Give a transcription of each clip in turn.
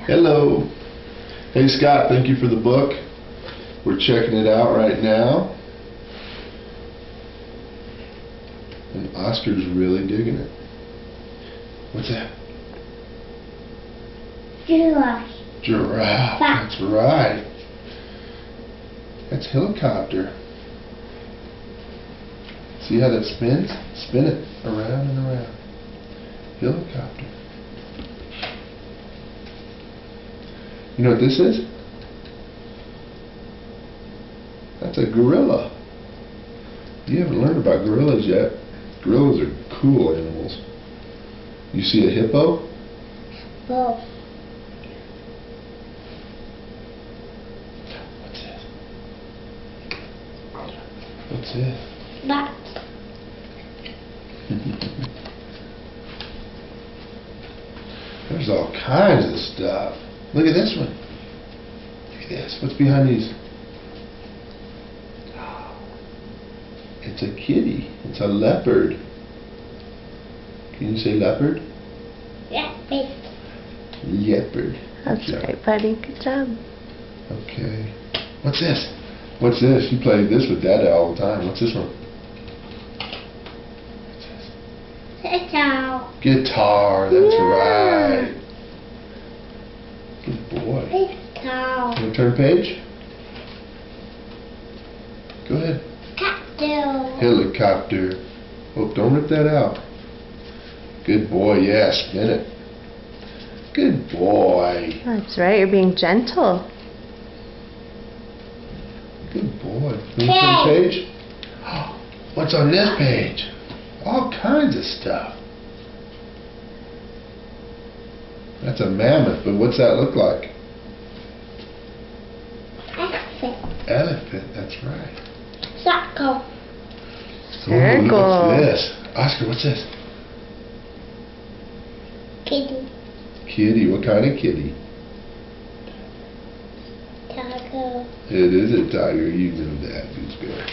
Hello. Hey Scott, thank you for the book. We're checking it out right now. And Oscar's really digging it. What's that? Giraffe. Giraffe. That's right. That's helicopter. See how that spins? Spin it around and around. Helicopter. You know what this is? That's a gorilla. You haven't learned about gorillas yet. Gorillas are cool animals. You see a hippo? Oh. What's this? What's this? Bat. There's all kinds of stuff. Look at this one. Look at this. What's behind these? It's a kitty. It's a leopard. Can you say leopard? Leopard. Leopard. That's right, buddy. Good job. Okay. What's this? What's this? You play this with Dada all the time. What's this one? What's this? Guitar. Guitar. That's Yeah. right. Good boy. Guitar. Want to turn page? Go ahead. Cattle. Helicopter. Oh, don't rip that out. Good boy. Yeah, spin it. Good boy. That's right. You're being gentle. Good boy. Want to turn page? What's on this page? All kinds of stuff. That's a mammoth, but what's that look like? Elephant. Elephant, that's right. Circle. Very cool. What's this? Oscar, what's this? Kitty. Kitty, what kind of kitty? Tiger. It is a tiger, you know that. Who's good?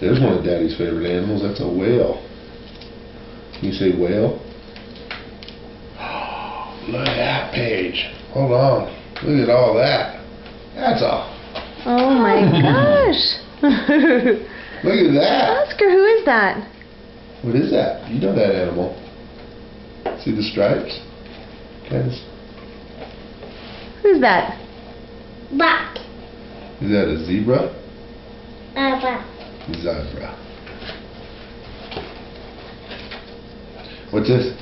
There's one of Daddy's favorite animals, that's a whale. Can you say whale? Look at that page. Hold on. Look at all that. That's a... Oh my gosh. Look at that. Oscar, who is that? What is that? You know that animal. See the stripes? Who's that? Bat. Is that a zebra? Bat. Zebra. What's this?